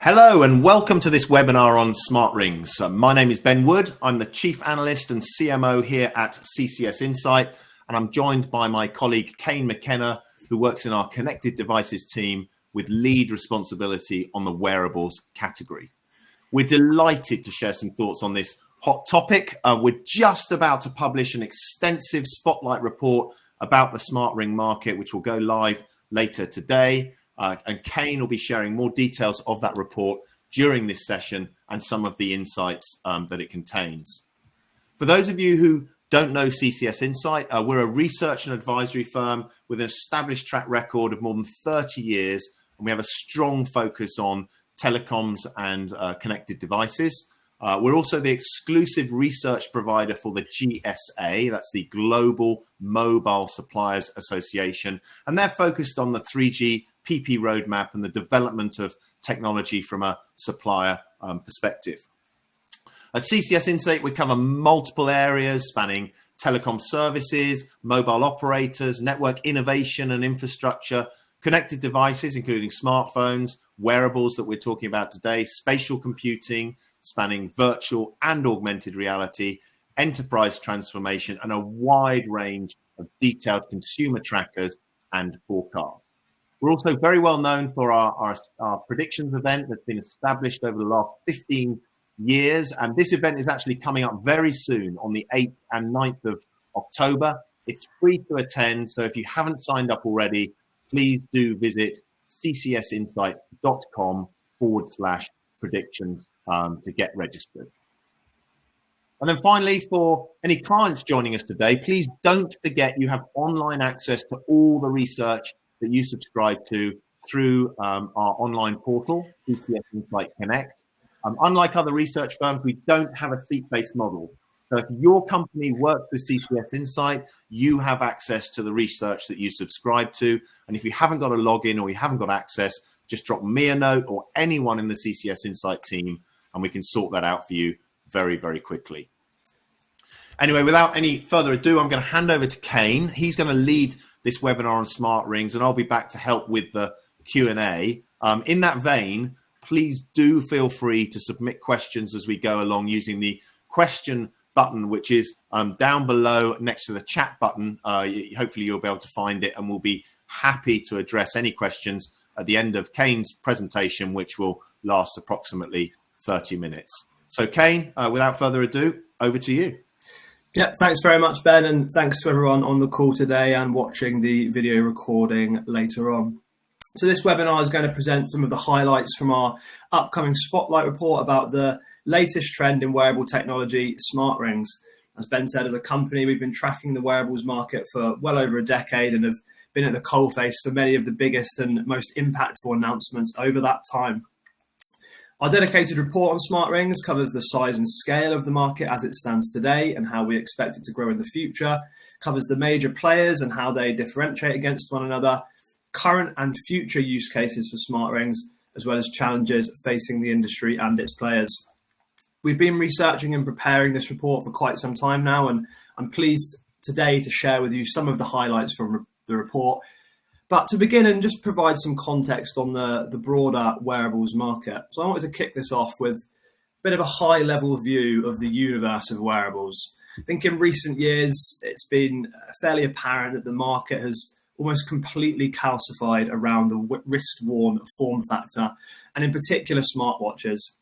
Hello and welcome to this webinar on smart rings. My name is Ben Wood. I'm the Chief Analyst and CMO here at CCS Insight, and I'm joined by my colleague Kane McKenna, who works in our connected devices team with lead responsibility on the wearables category. We're delighted to share some thoughts on this hot topic. We're just about to publish an extensive spotlight report about the smart ring market, which will go live later today. And Kane will be sharing more details of that report during this session and some of the insights that it contains. For those of you who don't know CCS Insight, we're a research and advisory firm with an established track record of more than 30 years, and we have a strong focus on telecoms and connected devices. We're also the exclusive research provider for the GSA, that's the Global Mobile Suppliers Association, and they're focused on the 3G PP roadmap and the development of technology from a supplier perspective. At CCS Insight, we cover multiple areas spanning telecom services, mobile operators, network innovation and infrastructure, connected devices, including smartphones, wearables that we're talking about today, spatial computing, spanning virtual and augmented reality, enterprise transformation, and a wide range of detailed consumer trackers and forecasts. We're also very well known for our predictions event that's been established over the last 15 years. And this event is actually coming up very soon on the 8th and 9th of October. It's free to attend. So if you haven't signed up already, please do visit ccsinsight.com/predictions to get registered. And then finally, for any clients joining us today, please don't forget you have online access to all the research that you subscribe to through our online portal, CCS Insight Connect. Unlike other research firms, we don't have a seat-based model. So if your company works with CCS Insight, you have access to the research that you subscribe to. And if you haven't got a login or you haven't got access, just drop me a note or anyone in the CCS Insight team, and we can sort that out for you very, very quickly. Anyway, without any further ado, I'm going to hand over to Kane. He's going to lead this webinar on smart rings, and I'll be back to help with the Q&A. In that vein, please do feel free to submit questions as we go along using the question button, which is down below next to the chat button. Hopefully you'll be able to find it, and we'll be happy to address any questions at the end of Kane's presentation, which will last approximately 30 minutes. So Kane, without further ado, over to you. Yeah, thanks very much, Ben, and thanks to everyone on the call today and watching the video recording later on. So this webinar is going to present some of the highlights from our upcoming spotlight report about the latest trend in wearable technology, smart rings. As Ben said, as a company, we've been tracking the wearables market for well over a decade and have been at the coalface for many of the biggest and most impactful announcements over that time. Our dedicated report on smart rings covers the size and scale of the market as it stands today and how we expect it to grow in the future, covers the major players and how they differentiate against one another, current and future use cases for smart rings, as well as challenges facing the industry and its players. We've been researching and preparing this report for quite some time now, and I'm pleased today to share with you some of the highlights from the report. But to begin and just provide some context on the broader wearables market. So I wanted to kick this off with a bit of a high level view of the universe of wearables. I think in recent years, it's been fairly apparent that the market has almost completely calcified around the wrist-worn form factor, and in particular smartwatches.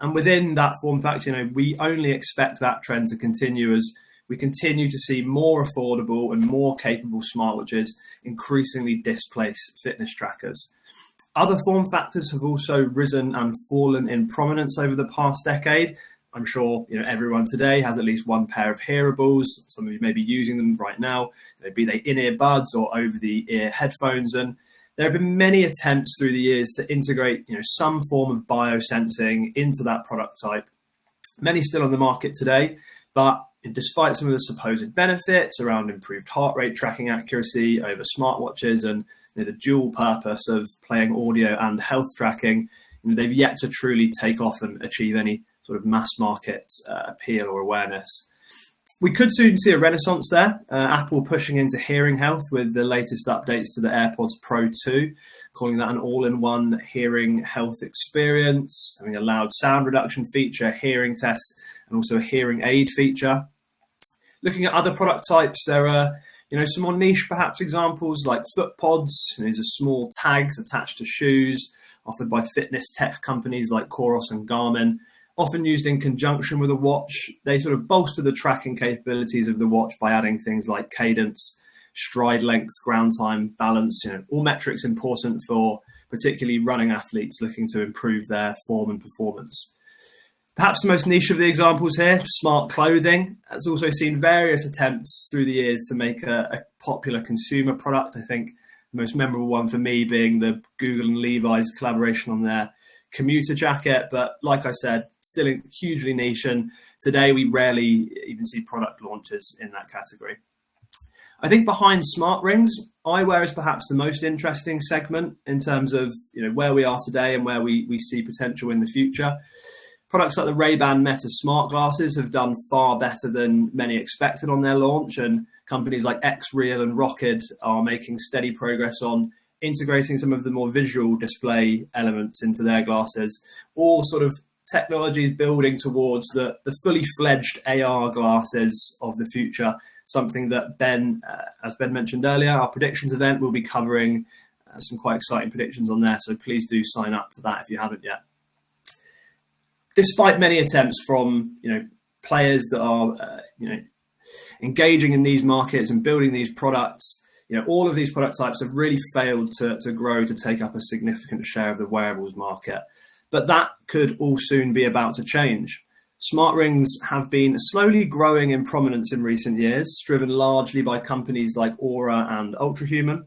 And within that form factor, we only expect that trend to continue as we continue to see more affordable and more capable smartwatches increasingly displace fitness trackers. Other form factors have also risen and fallen in prominence over the past decade. I'm sure everyone today has at least one pair of hearables. Some of you may be using them right now, be they in-ear buds or over-the-ear headphones. And there have been many attempts through the years to integrate some form of biosensing into that product type. Many still on the market today, but despite some of the supposed benefits around improved heart rate tracking accuracy over smartwatches and the dual purpose of playing audio and health tracking, they've yet to truly take off and achieve any sort of mass market appeal or awareness. We could soon see a renaissance there. Apple pushing into hearing health with the latest updates to the AirPods Pro 2, calling that an all-in-one hearing health experience, having a loud sound reduction feature, hearing test, and also a hearing aid feature. Looking at other product types, there are some more niche perhaps examples like foot pods. These are small tags attached to shoes, offered by fitness tech companies like Coros and Garmin. Often used in conjunction with a watch. They sort of bolster the tracking capabilities of the watch by adding things like cadence, stride length, ground time, balance, all metrics important for particularly running athletes looking to improve their form and performance. Perhaps the most niche of the examples here, smart clothing, has also seen various attempts through the years to make a popular consumer product. I think the most memorable one for me being the Google and Levi's collaboration on their commuter jacket, but like I said, still hugely niche, and today we rarely even see product launches in that category. I think behind smart rings, eyewear is perhaps the most interesting segment in terms of where we are today and where we see potential in the future. Products like the Ray-Ban Meta smart glasses have done far better than many expected on their launch, and companies like XReal and Rocket are making steady progress on integrating some of the more visual display elements into their glasses, all sort of technologies building towards the fully fledged AR glasses of the future, something that Ben, as Ben mentioned earlier, our predictions event will be covering some quite exciting predictions on there, so please do sign up for that if you haven't yet. Despite many attempts from players that are engaging in these markets and building these products, all of these product types have really failed to grow to take up a significant share of the wearables market. But that could all soon be about to change. Smart rings have been slowly growing in prominence in recent years, driven largely by companies like Aura and Ultrahuman.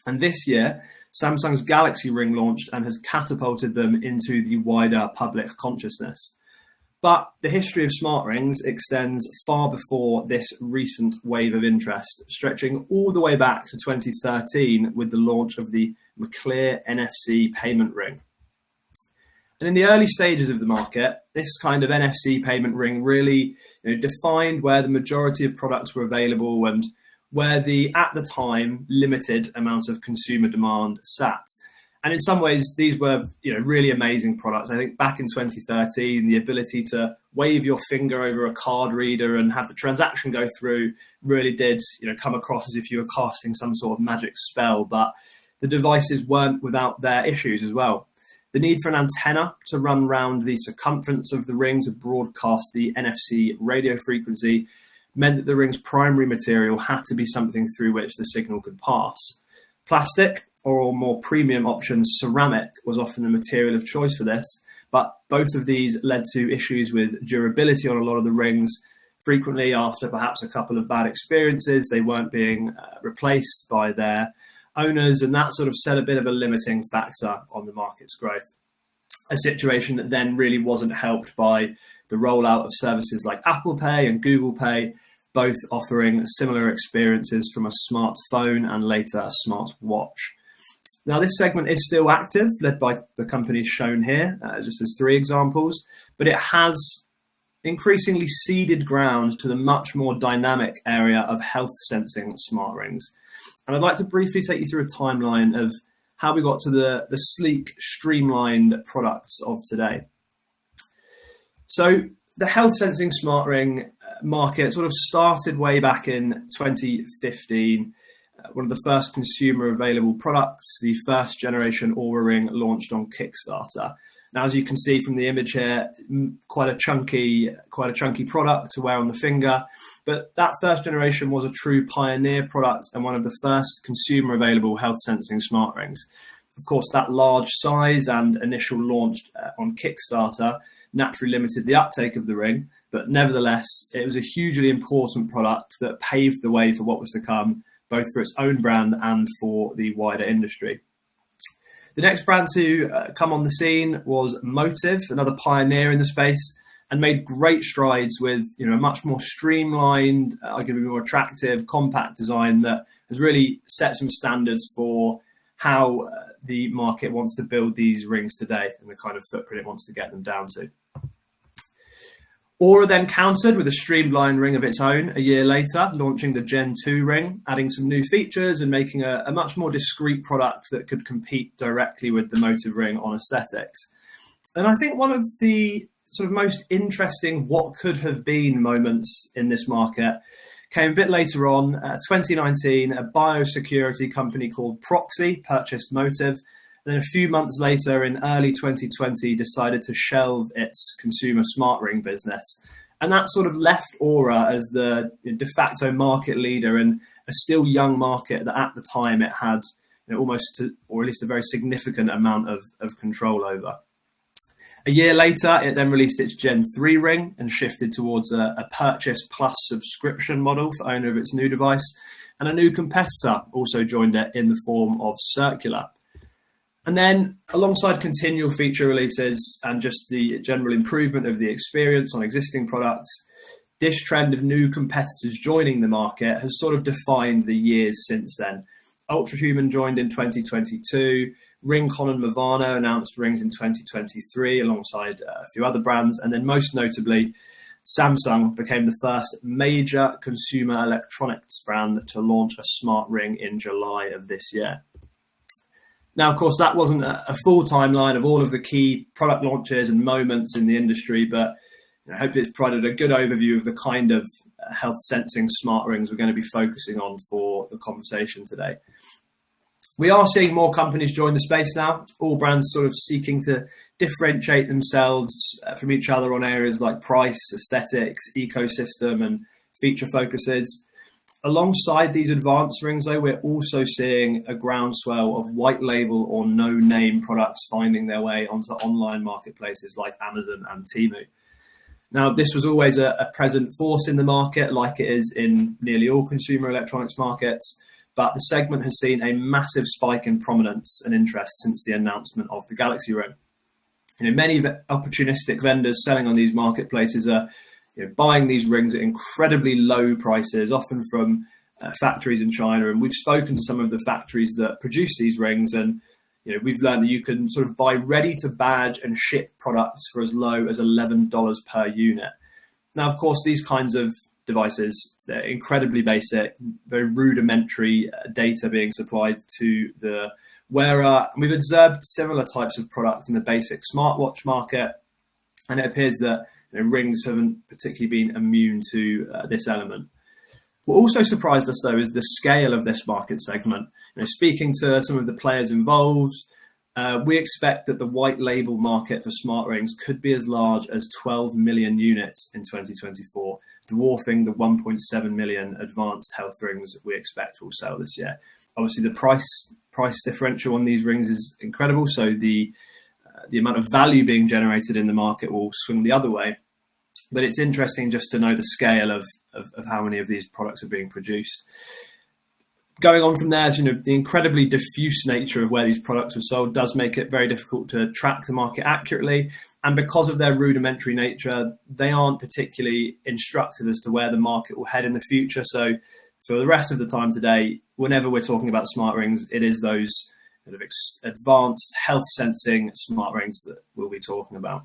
And this year, Samsung's Galaxy Ring launched and has catapulted them into the wider public consciousness. But the history of smart rings extends far before this recent wave of interest, stretching all the way back to 2013 with the launch of the McClear NFC payment ring. And in the early stages of the market, this kind of NFC payment ring really defined where the majority of products were available and where the, at the time, limited amount of consumer demand sat. And in some ways, these were really amazing products. I think back in 2013, the ability to wave your finger over a card reader and have the transaction go through really did come across as if you were casting some sort of magic spell. But the devices weren't without their issues as well. The need for an antenna to run round the circumference of the ring to broadcast the NFC radio frequency meant that the ring's primary material had to be something through which the signal could pass. Plastic, or more premium options, ceramic, was often the material of choice for this, but both of these led to issues with durability on a lot of the rings. Frequently, after perhaps a couple of bad experiences, they weren't being replaced by their owners, and that sort of set a bit of a limiting factor on the market's growth. A situation that then really wasn't helped by the rollout of services like Apple Pay and Google Pay, both offering similar experiences from a smartphone and later a smartwatch. Now, this segment is still active, led by the companies shown here, just as three examples, but it has increasingly ceded ground to the much more dynamic area of health sensing smart rings. And I'd like to briefly take you through a timeline of how we got to the sleek, streamlined products of today. So the health sensing smart ring market sort of started way back in 2015. One of the first consumer available products, the first generation Oura Ring, launched on Kickstarter. Now, as you can see from the image here, quite a chunky product to wear on the finger. But that first generation was a true pioneer product and one of the first consumer available health sensing smart rings. Of course, that large size and initial launch on Kickstarter naturally limited the uptake of the ring, but nevertheless, it was a hugely important product that paved the way for what was to come, both for its own brand and for the wider industry. The next brand to come on the scene was Motive, another pioneer in the space, and made great strides with a much more streamlined, arguably more attractive, compact design that has really set some standards for how the market wants to build these rings today and the kind of footprint it wants to get them down to. Oura then countered with a streamlined ring of its own a year later, launching the Gen 2 ring, adding some new features and making a much more discreet product that could compete directly with the Motive ring on aesthetics. And I think one of the sort of most interesting what could have been moments in this market came a bit later on. 2019, a biosecurity company called Proxy purchased Motive. And then a few months later, in early 2020, decided to shelve its consumer smart ring business. And that sort of left Oura as the de facto market leader in a still young market that at the time it had almost, or at least a very significant amount of control over. A year later, it then released its Gen 3 ring and shifted towards a purchase plus subscription model for owner of its new device. And a new competitor also joined it in the form of Circular. And then alongside continual feature releases and just the general improvement of the experience on existing products, this trend of new competitors joining the market has sort of defined the years since then. Ultrahuman joined in 2022. Rincon and Movano announced rings in 2023 alongside a few other brands. And then most notably, Samsung became the first major consumer electronics brand to launch a smart ring in July of this year. Now, of course, that wasn't a full timeline of all of the key product launches and moments in the industry, but hopefully it's provided a good overview of the kind of health sensing smart rings we're going to be focusing on for the conversation today. We are seeing more companies join the space now, all brands sort of seeking to differentiate themselves from each other on areas like price, aesthetics, ecosystem, and feature focuses. Alongside these advanced rings, though, we're also seeing a groundswell of white label or no-name products finding their way onto online marketplaces like Amazon and Temu. Now, this was always a present force in the market, like it is in nearly all consumer electronics markets, but the segment has seen a massive spike in prominence and interest since the announcement of the Galaxy Ring. Many opportunistic vendors selling on these marketplaces are buying these rings at incredibly low prices, often from factories in China. And we've spoken to some of the factories that produce these rings, and we've learned that you can sort of buy ready to badge and ship products for as low as $11 per unit. Now, of course, these kinds of devices, they're incredibly basic, very rudimentary data being supplied to the wearer. And we've observed similar types of products in the basic smartwatch market, and it appears that rings haven't particularly been immune to this element. What also surprised us, though, is the scale of this market segment. Speaking to some of the players involved, we expect that the white label market for smart rings could be as large as 12 million units in 2024, dwarfing the 1.7 million advanced health rings that we expect will sell this year. Obviously, the price differential on these rings is incredible, so the amount of value being generated in the market will swing the other way. But it's interesting just to know the scale of how many of these products are being produced. Going on from there, the incredibly diffuse nature of where these products are sold does make it very difficult to track the market accurately. And because of their rudimentary nature, they aren't particularly instructive as to where the market will head in the future. So for the rest of the time today, whenever we're talking about smart rings, it is those advanced health sensing smart rings that we'll be talking about.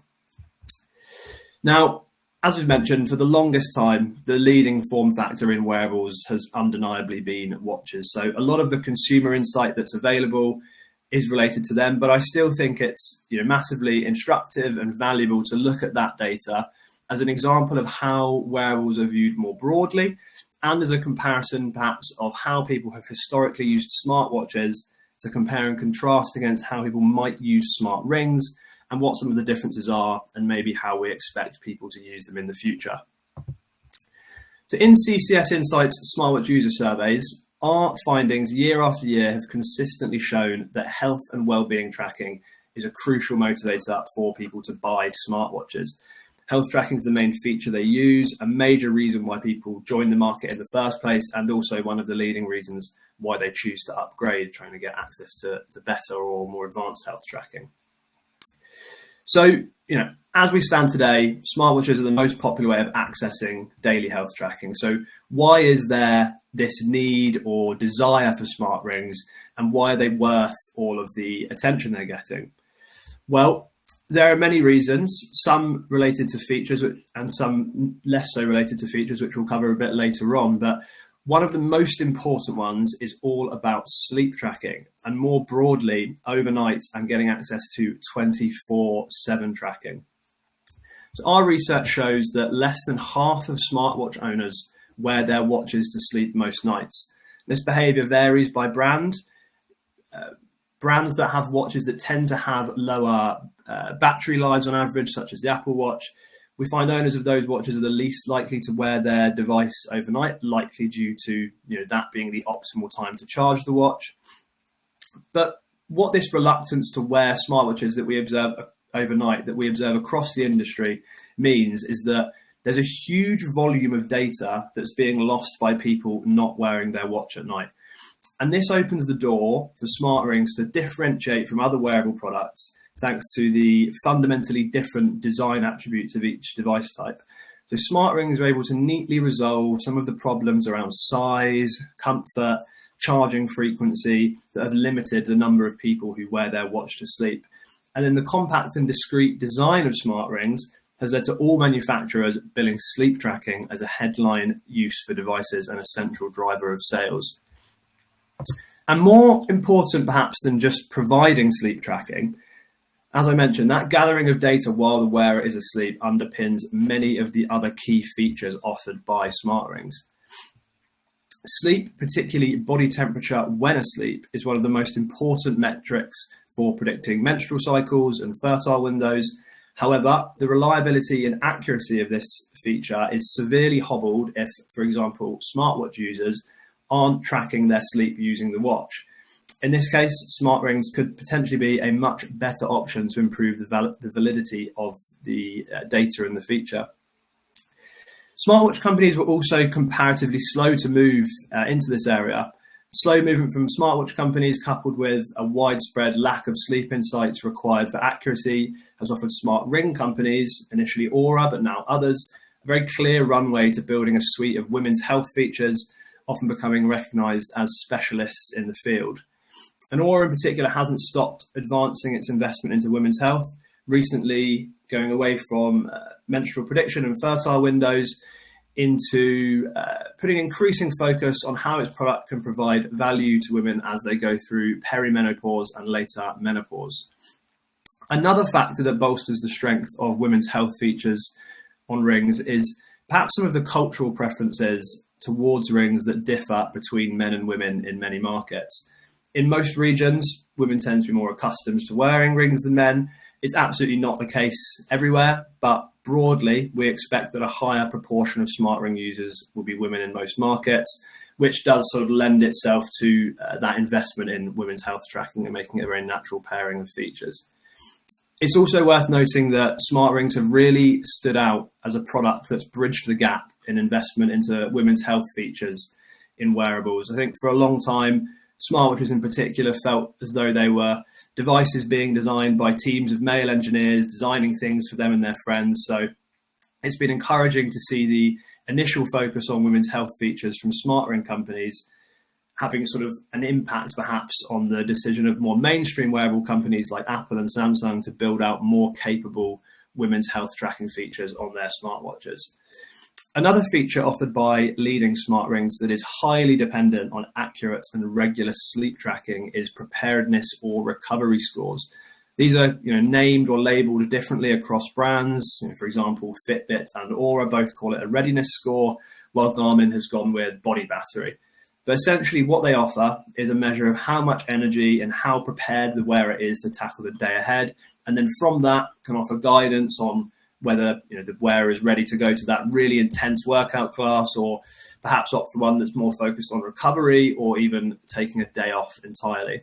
Now, as we've mentioned, for the longest time, the leading form factor in wearables has undeniably been watches. So a lot of the consumer insight that's available is related to them, but I still think it's massively instructive and valuable to look at that data as an example of how wearables are viewed more broadly, and as a comparison perhaps of how people have historically used smartwatches to compare and contrast against how people might use smart rings and what some of the differences are, and maybe how we expect people to use them in the future. So in CCS Insight's smartwatch user surveys, our findings year after year have consistently shown that health and well-being tracking is a crucial motivator for people to buy smartwatches. Health tracking is the main feature they use, a major reason why people join the market in the first place, and also one of the leading reasons why they choose to upgrade, trying to get access to better or more advanced health tracking. So, as we stand today, smartwatches are the most popular way of accessing daily health tracking. So why is there this need or desire for smart rings, and why are they worth all of the attention they're getting? Well, There are many reasons, some related to features and some less so related to features, which we'll cover a bit later on. But one of the most important ones is all about sleep tracking, and more broadly, overnight and getting access to 24/7 tracking. So our research shows that less than half of smartwatch owners wear their watches to sleep most nights. This behavior varies by brand. Brands that have watches that tend to have lower battery lives on average, such as the Apple Watch, we find owners of those watches are the least likely to wear their device overnight, likely due to that being the optimal time to charge the watch. But what this reluctance to wear smartwatches that we observe overnight, that we observe across the industry, means is that there's a huge volume of data that's being lost by people not wearing their watch at night. And this opens the door for smart rings to differentiate from other wearable products, thanks to the fundamentally different design attributes of each device type. So smart rings are able to neatly resolve some of the problems around size, comfort, charging frequency that have limited the number of people who wear their watch to sleep. And then the compact and discreet design of smart rings has led to all manufacturers billing sleep tracking as a headline use for devices and a central driver of sales. And more important perhaps than just providing sleep tracking, as I mentioned, that gathering of data while the wearer is asleep underpins many of the other key features offered by smart rings. Sleep, particularly body temperature when asleep, is one of the most important metrics for predicting menstrual cycles and fertile windows. However, the reliability and accuracy of this feature is severely hobbled if, for example, smartwatch users aren't tracking their sleep using the watch. In this case, smart rings could potentially be a much better option to improve the validity of the data in the feature. Smartwatch companies were also comparatively slow to move into this area. Slow movement from smartwatch companies, coupled with a widespread lack of sleep insights required for accuracy, has offered smart ring companies, initially Oura, but now others, a very clear runway to building a suite of women's health features, often becoming recognized as specialists in the field. And Oura in particular hasn't stopped advancing its investment into women's health, recently going away from menstrual prediction and fertile windows into putting increasing focus on how its product can provide value to women as they go through perimenopause and later menopause. Another factor that bolsters the strength of women's health features on rings is perhaps some of the cultural preferences towards rings that differ between men and women in many markets. In most regions, women tend to be more accustomed to wearing rings than men. It's absolutely not the case everywhere, but broadly, we expect that a higher proportion of smart ring users will be women in most markets, which does sort of lend itself to that investment in women's health tracking and making it a very natural pairing of features. It's also worth noting that smart rings have really stood out as a product that's bridged the gap in investment into women's health features in wearables. I think for a long time, smartwatches in particular felt as though they were devices being designed by teams of male engineers, designing things for them and their friends. So it's been encouraging to see the initial focus on women's health features from smart ring companies having sort of an impact perhaps on the decision of more mainstream wearable companies like Apple and Samsung to build out more capable women's health tracking features on their smartwatches. Another feature offered by leading smart rings that is highly dependent on accurate and regular sleep tracking is preparedness or recovery scores. These are named or labeled differently across brands. For example, Fitbit and Oura both call it a readiness score, while Garmin has gone with body battery. But essentially what they offer is a measure of how much energy and how prepared the wearer is to tackle the day ahead. And then from that can offer guidance on whether the wearer is ready to go to that really intense workout class, or perhaps opt for one that's more focused on recovery, or even taking a day off entirely.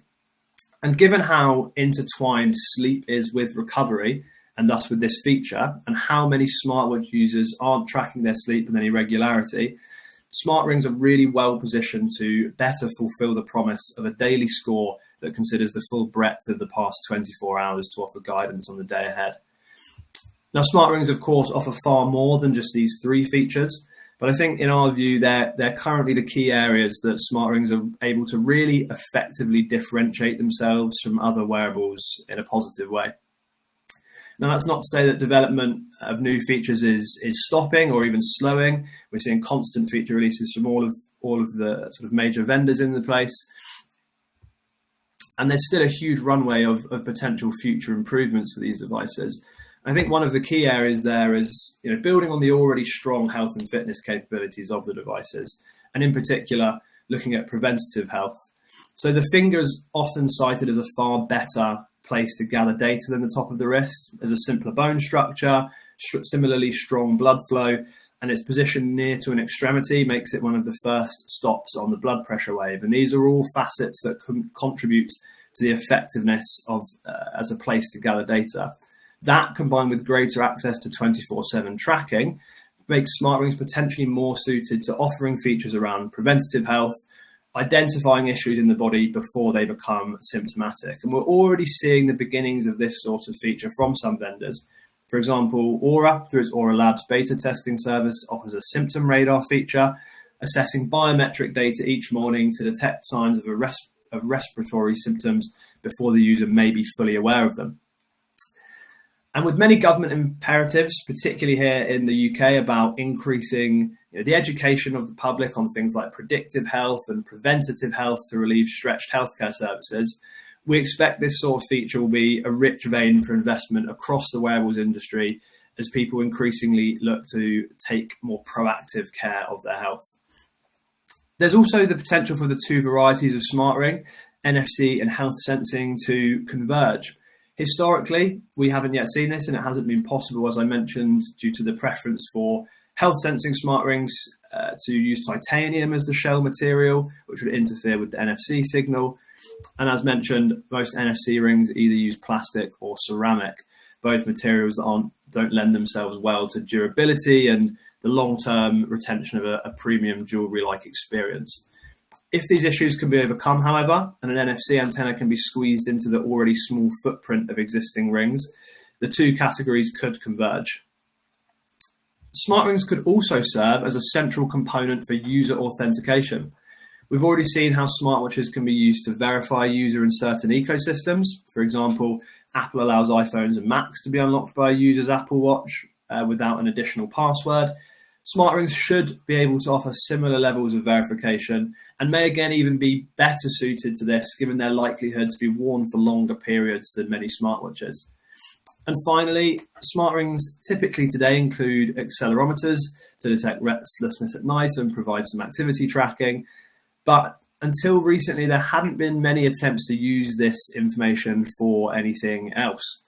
And given how intertwined sleep is with recovery, and thus with this feature, and how many smartwatch users aren't tracking their sleep with any regularity, smart rings are really well positioned to better fulfill the promise of a daily score that considers the full breadth of the past 24 hours to offer guidance on the day ahead. Now, smart rings, of course, offer far more than just these three features, but I think in our view, they're currently the key areas that smart rings are able to really effectively differentiate themselves from other wearables in a positive way. Now, that's not to say that development of new features is stopping or even slowing. We're seeing constant feature releases from all of the sort of major vendors in the place. And there's still a huge runway of potential future improvements for these devices. I think one of the key areas there is, building on the already strong health and fitness capabilities of the devices, and in particular, looking at preventative health. So the finger's often cited as a far better place to gather data than the top of the wrist, as a simpler bone structure, similarly strong blood flow, and its position near to an extremity makes it one of the first stops on the blood pressure wave. And these are all facets that contribute to the effectiveness of as a place to gather data. That, combined with greater access to 24/7 tracking, makes smart rings potentially more suited to offering features around preventative health, identifying issues in the body before they become symptomatic. And we're already seeing the beginnings of this sort of feature from some vendors. For example, Aura, through its Aura Labs beta testing service, offers a symptom radar feature, assessing biometric data each morning to detect signs of respiratory symptoms before the user may be fully aware of them. And with many government imperatives, particularly here in the UK, about increasing the education of the public on things like predictive health and preventative health to relieve stretched healthcare services, we expect this sort of feature will be a rich vein for investment across the wearables industry as people increasingly look to take more proactive care of their health. There's also the potential for the two varieties of smart ring, NFC and health sensing, to converge. Historically, we haven't yet seen this, and it hasn't been possible, as I mentioned, due to the preference for health sensing smart rings to use titanium as the shell material, which would interfere with the NFC signal. And as mentioned, most NFC rings either use plastic or ceramic, both materials that don't lend themselves well to durability and the long-term retention of a premium jewelry-like experience. If these issues can be overcome, however, and an NFC antenna can be squeezed into the already small footprint of existing rings, the two categories could converge. Smart rings could also serve as a central component for user authentication. We've already seen how smartwatches can be used to verify a user in certain ecosystems. For example, Apple allows iPhones and Macs to be unlocked by a user's Apple Watch without an additional password. Smart rings should be able to offer similar levels of verification and may again even be better suited to this, given their likelihood to be worn for longer periods than many smartwatches. And finally, smart rings typically today include accelerometers to detect restlessness at night and provide some activity tracking. But until recently, there hadn't been many attempts to use this information for anything else.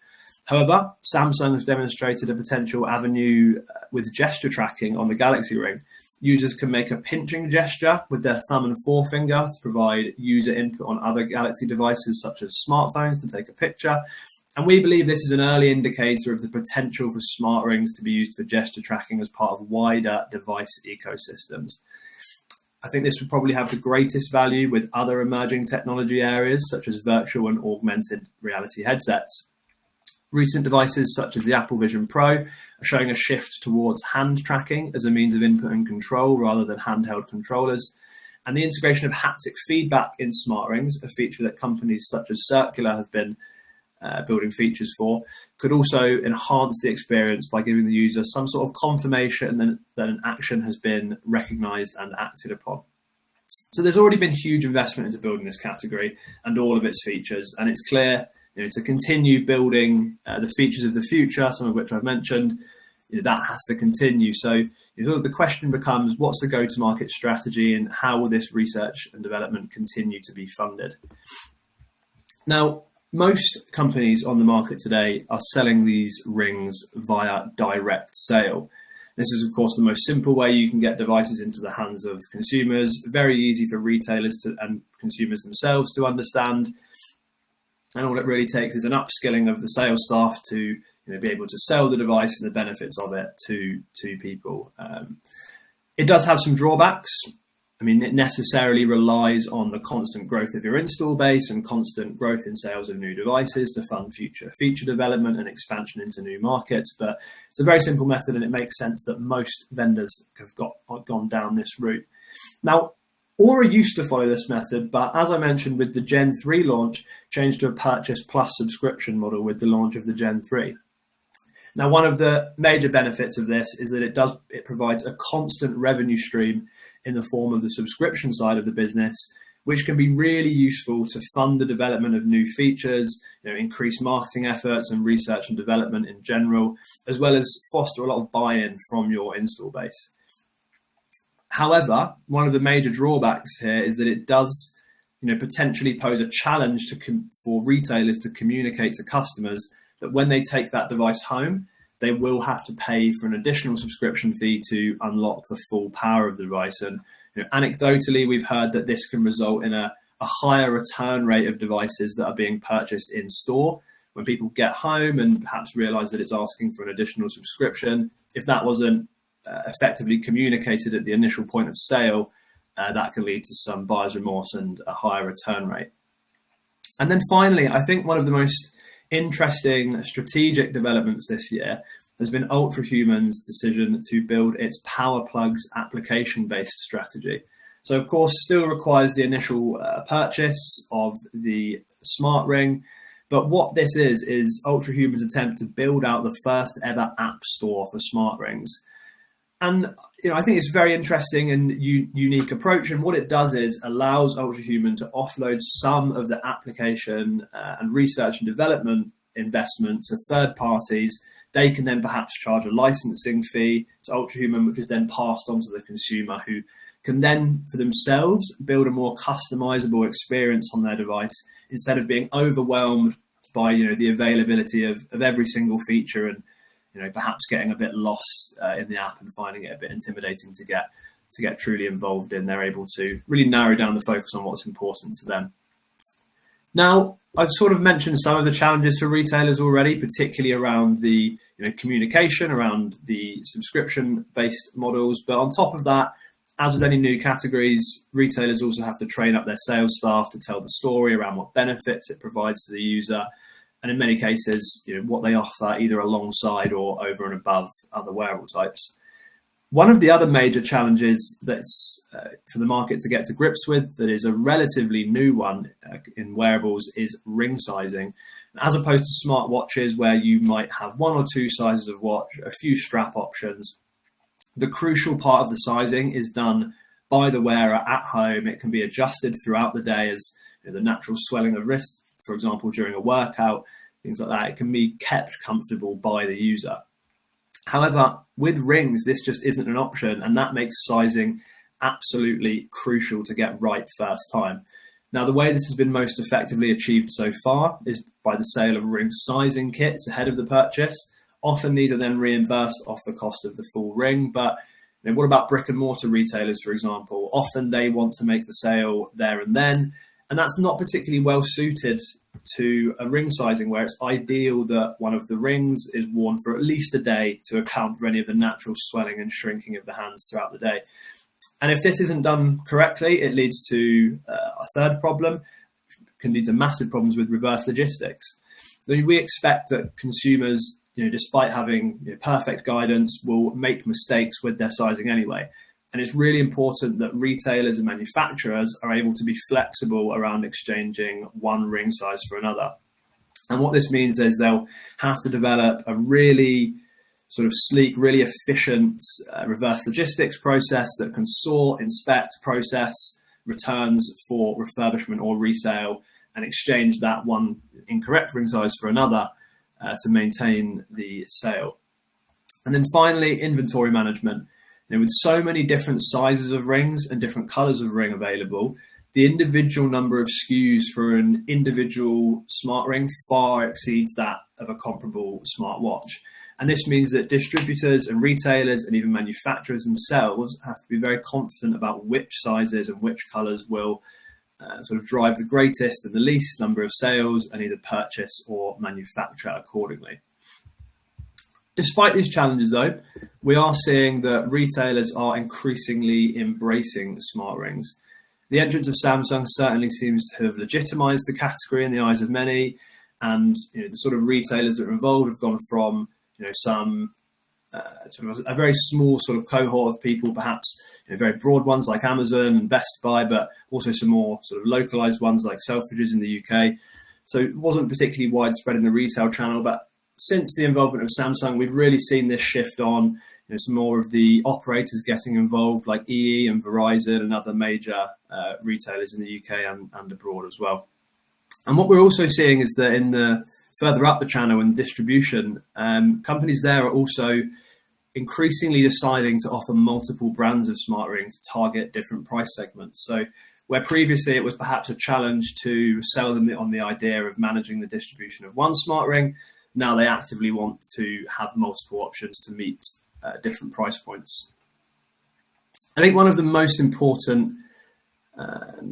However, Samsung has demonstrated a potential avenue with gesture tracking on the Galaxy Ring. Users can make a pinching gesture with their thumb and forefinger to provide user input on other Galaxy devices, such as smartphones, to take a picture. And we believe this is an early indicator of the potential for smart rings to be used for gesture tracking as part of wider device ecosystems. I think this would probably have the greatest value with other emerging technology areas, such as virtual and augmented reality headsets. Recent devices such as the Apple Vision Pro are showing a shift towards hand tracking as a means of input and control rather than handheld controllers. And the integration of haptic feedback in smart rings, a feature that companies such as Circular have been building features for, could also enhance the experience by giving the user some sort of confirmation that an action has been recognized and acted upon. So there's already been huge investment into building this category and all of its features, and it's clear to continue building the features of the future, some of which I've mentioned, that has to continue. So the question becomes, what's the go-to-market strategy and how will this research and development continue to be funded? Now, most companies on the market today are selling these rings via direct sale. This is, of course, the most simple way you can get devices into the hands of consumers, very easy for retailers and consumers themselves to understand. And all it really takes is an upskilling of the sales staff to be able to sell the device and the benefits of it to people. It does have some drawbacks. I mean, it necessarily relies on the constant growth of your install base and constant growth in sales of new devices to fund future feature development and expansion into new markets. But it's a very simple method, and it makes sense that most vendors have gone down this route. Now, Aura used to follow this method, but as I mentioned, with the Gen 3 launch, changed to a purchase plus subscription model with the launch of the Gen 3. Now, one of the major benefits of this is that it provides a constant revenue stream in the form of the subscription side of the business, which can be really useful to fund the development of new features, increase marketing efforts and research and development in general, as well as foster a lot of buy-in from your install base. However, one of the major drawbacks here is that it does potentially pose a challenge for retailers to communicate to customers that when they take that device home, they will have to pay for an additional subscription fee to unlock the full power of the device. And anecdotally, we've heard that this can result in a higher return rate of devices that are being purchased in store when people get home and perhaps realize that it's asking for an additional subscription. If that wasn't effectively communicated at the initial point of sale, that can lead to some buyer's remorse and a higher return rate. And then finally, I think one of the most interesting strategic developments this year has been Ultrahuman's decision to build its Power Plugs application-based strategy. So, of course, still requires the initial purchase of the smart ring. But what this is Ultrahuman's attempt to build out the first ever app store for smart rings. And I think it's a very interesting and unique approach. And what it does is allows Ultrahuman to offload some of the application and research and development investment to third parties. They can then perhaps charge a licensing fee to Ultrahuman, which is then passed on to the consumer, who can then for themselves build a more customizable experience on their device instead of being overwhelmed by the availability of every single feature and perhaps getting a bit lost in the app and finding it a bit intimidating to get truly involved in. They're able to really narrow down the focus on what's important to them. Now, I've sort of mentioned some of the challenges for retailers already, particularly around the communication, around the subscription-based models. But on top of that, as with any new categories, retailers also have to train up their sales staff to tell the story around what benefits it provides to the user. And in many cases, what they offer either alongside or over and above other wearable types. One of the other major challenges that's for the market to get to grips with, that is a relatively new one in wearables, is ring sizing. As opposed to smart watches where you might have one or two sizes of watch, a few strap options, the crucial part of the sizing is done by the wearer at home. It can be adjusted throughout the day as the natural swelling of wrists, for example, during a workout, things like that. It can be kept comfortable by the user. However, with rings, this just isn't an option, and that makes sizing absolutely crucial to get right first time. Now, the way this has been most effectively achieved so far is by the sale of ring sizing kits ahead of the purchase. Often these are then reimbursed off the cost of the full ring, but what about brick and mortar retailers, for example? Often they want to make the sale there and then, and that's not particularly well suited to a ring sizing where it's ideal that one of the rings is worn for at least a day to account for any of the natural swelling and shrinking of the hands throughout the day. And if this isn't done correctly, it leads to a third problem. It can lead to massive problems with reverse logistics. We expect that consumers, despite having perfect guidance, will make mistakes with their sizing anyway. And it's really important that retailers and manufacturers are able to be flexible around exchanging one ring size for another. And what this means is they'll have to develop a really sort of sleek, really efficient reverse logistics process that can sort, inspect, process returns for refurbishment or resale and exchange that one incorrect ring size for another to maintain the sale. And then finally, inventory management. With so many different sizes of rings and different colors of ring available, the individual number of SKUs for an individual smart ring far exceeds that of a comparable smartwatch. And this means that distributors and retailers and even manufacturers themselves have to be very confident about which sizes and which colors will sort of drive the greatest and the least number of sales and either purchase or manufacture accordingly. Despite these challenges, though, we are seeing that retailers are increasingly embracing smart rings. The entrance of Samsung certainly seems to have legitimized the category in the eyes of many, and the sort of retailers that are involved have gone from some sort of a very small sort of cohort of people, perhaps very broad ones like Amazon and Best Buy, but also some more sort of localized ones like Selfridges in the UK. So it wasn't particularly widespread in the retail channel, but since the involvement of Samsung, we've really seen this shift on. Some more of the operators getting involved, like EE and Verizon and other major retailers in the UK and abroad as well. And what we're also seeing is that in the further up the channel in distribution, companies there are also increasingly deciding to offer multiple brands of smart ring to target different price segments. So where previously it was perhaps a challenge to sell them on the idea of managing the distribution of one smart ring, now they actively want to have multiple options to meet different price points. I think one of the most important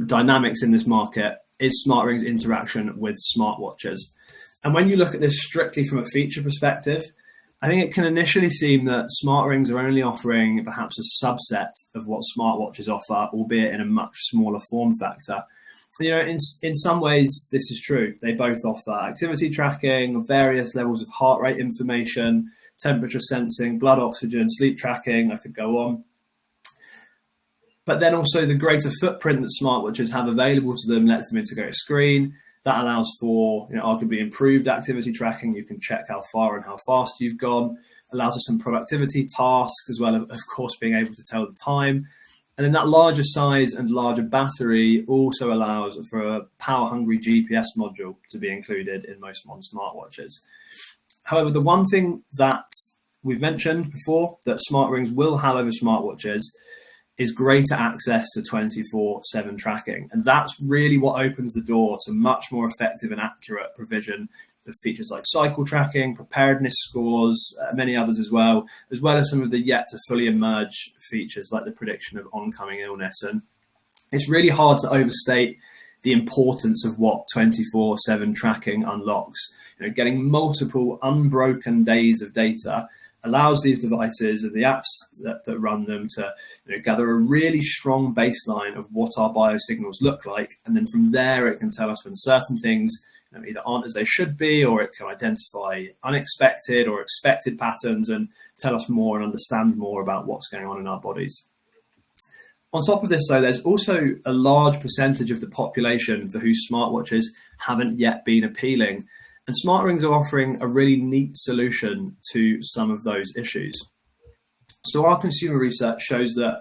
dynamics in this market is smart rings' interaction with smartwatches. And when you look at this strictly from a feature perspective, I think it can initially seem that smart rings are only offering perhaps a subset of what smartwatches offer, albeit in a much smaller form factor. In some ways, this is true. They both offer activity tracking, various levels of heart rate information, temperature sensing, blood oxygen, sleep tracking. I could go on. But then also the greater footprint that smartwatches have available to them lets them integrate a screen. That allows for arguably improved activity tracking. You can check how far and how fast you've gone. Allows for some productivity tasks as well, of course, being able to tell the time. And then that larger size and larger battery also allows for a power-hungry GPS module to be included in most modern smartwatches. However, the one thing that we've mentioned before that smart rings will have over smartwatches is greater access to 24/7 tracking. And that's really what opens the door to much more effective and accurate provision of features like cycle tracking, preparedness scores, many others as well as some of the yet to fully emerge features like the prediction of oncoming illness. And it's really hard to overstate the importance of what 24/7 tracking unlocks. Getting multiple unbroken days of data allows these devices and the apps that run them to gather a really strong baseline of what our biosignals look like. And then from there, it can tell us when certain things either aren't as they should be, or it can identify unexpected or expected patterns and tell us more and understand more about what's going on in our bodies. On top of this, though, there's also a large percentage of the population for whose smartwatches haven't yet been appealing. And smart rings are offering a really neat solution to some of those issues. So our consumer research shows that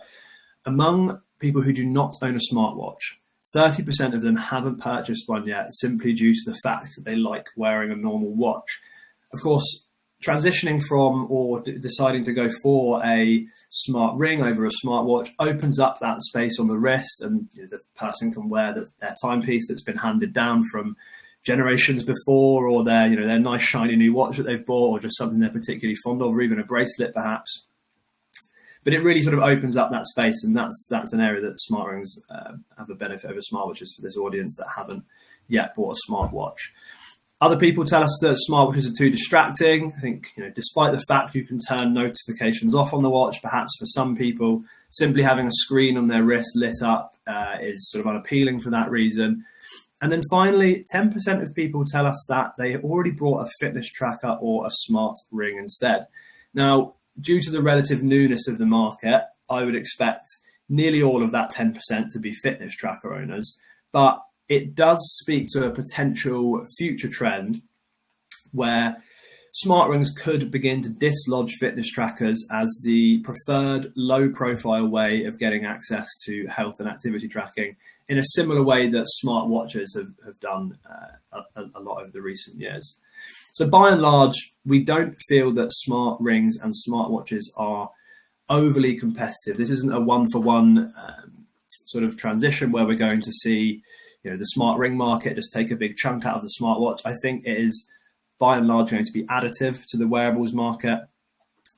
among people who do not own a smartwatch, 30% of them haven't purchased one yet, simply due to the fact that they like wearing a normal watch. Of course, transitioning from or deciding to go for a smart ring over a smartwatch opens up that space on the wrist, and the person can wear their timepiece that's been handed down from generations before, or their nice shiny new watch that they've bought, or just something they're particularly fond of, or even a bracelet perhaps. But it really sort of opens up that space, and that's an area that smart rings have a benefit over smartwatches for this audience that haven't yet bought a smartwatch. Other people tell us that smartwatches are too distracting. I think, despite the fact you can turn notifications off on the watch, perhaps for some people, simply having a screen on their wrist lit up is sort of unappealing for that reason. And then finally, 10% of people tell us that they already bought a fitness tracker or a smart ring instead. Now, due to the relative newness of the market, I would expect nearly all of that 10% to be fitness tracker owners, but it does speak to a potential future trend where smart rings could begin to dislodge fitness trackers as the preferred low-profile way of getting access to health and activity tracking, in a similar way that smart watches have done a lot over the recent years. So by and large, we don't feel that smart rings and smartwatches are overly competitive. This isn't a one-for-one sort of transition where we're going to see the smart ring market just take a big chunk out of the smartwatch. I think it is by and large going to be additive to the wearables market.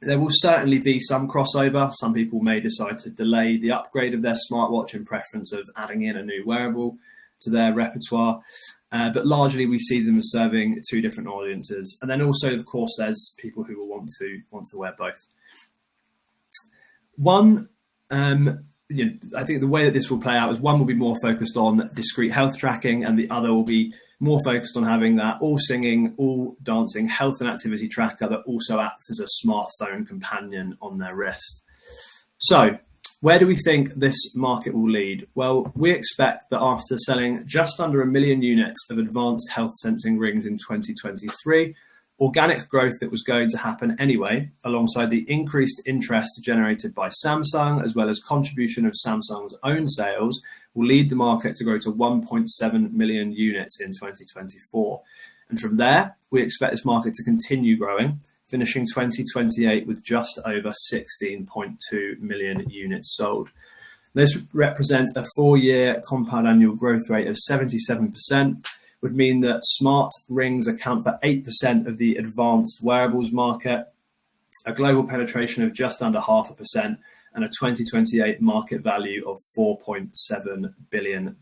There will certainly be some crossover. Some people may decide to delay the upgrade of their smartwatch in preference of adding in a new wearable to their repertoire. But largely we see them as serving two different audiences. And then also, of course, there's people who will want to wear both. One, I think the way that this will play out is one will be more focused on discrete health tracking, and the other will be more focused on having that all singing, all dancing health and activity tracker that also acts as a smartphone companion on their wrist. So where do we think this market will lead? Well, we expect that after selling just under 1 million units of advanced health sensing rings in 2023, organic growth that was going to happen anyway, alongside the increased interest generated by Samsung, as well as contribution of Samsung's own sales, will lead the market to grow to 1.7 million units in 2024. And from there, we expect this market to continue growing, finishing 2028 with just over 16.2 million units sold. This represents a 4-year compound annual growth rate of 77%, would mean that smart rings account for 8% of the advanced wearables market, a global penetration of just under 0.5%, and a 2028 market value of $4.7 billion.